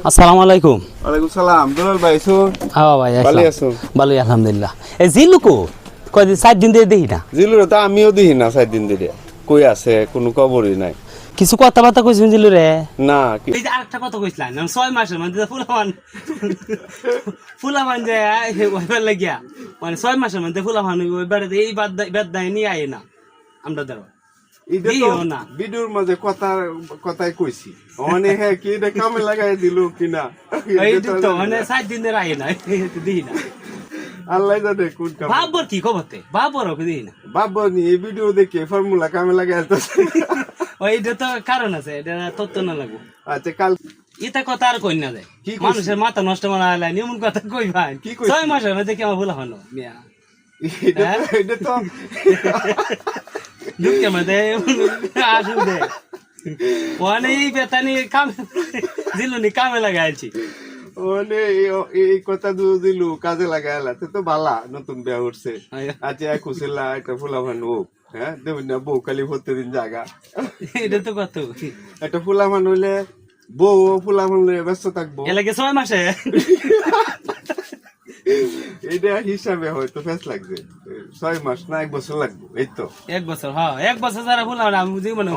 আসসালামু আলাইকুম। ওয়ালাইকুম সালাম। দুলাল ভাই আছো? হ্যাঁ ভাই ভালো আছো? ভালোই আলহামদুলিল্লাহ। এই জিলুকো কয়দিন 4 দিন দিয়ে দেখি না। জিলুরে তো আমিও দিই না 4 দিন ধরে। কই আছে কোনো খবরই নাই। কিছু কথাবার্তা কইছেন জিলু রে? না এই যে আরেকটা কথা কইছিলাম 6 মাসের মধ্যে ফুলামান যে ওইবার লাগিয়া মানে 6 মাসের মধ্যে ফুলামান ওই বাড়িতে এই বাদ নিয়ে আয় না আমরা ধরো এটা তো ভিডিওর মাঝে কথাই কইছি মানে হ্যাঁ কি এটা কামে লাগাই দিল কিনা এই তো মানে 7 দিন ধরে আয় না দিই না। আল্লাহ জানে কোন কাম। বাবর কি খবরতে বাবরও দিই না। বাবা নি এই ভিডিও দেখে ফর্মুলা কামে লাগাই দিতেছে। ওইটা তো কারণ আছে, এটা তথ্য না লাগবো। আচ্ছা কাল এটা কথা আর কই না যায়, কি কইছি? মানুষের মাথা নষ্ট মানা হলাই এমন কথা কই ভাই। কি কইছি? 6 মাসের মধ্যে কেমন ভুলা হলো মিয়া এটা তো দুঃখের মধ্যে আসুন দে ওখানে এই বেতানি কাম দিলুনি কামে লাগাইছি। মানে এই কথা দিলু কাজে লাগাইলা তো ভালা নতুন বিয়া উঠছে। আচ্ছা এক হুসেলা একটা ফুলা মান ও হ্যাঁ দেবেন না বউ খালি প্রত্যেকদিন জাগা। এটা তো কত একটা ফুলা মান হইলে বউ ফুলা মান লইয়া ব্যস্ত থাকবো। এলাকে 6 মাসে এটা হিসাবে হয়তো ফেস লাগছে 6 মাস না 1 বছর লাগবে এই তো। 1 বছর, হ্যাঁ 1 বছর যারা ভুলা আমি জীবনে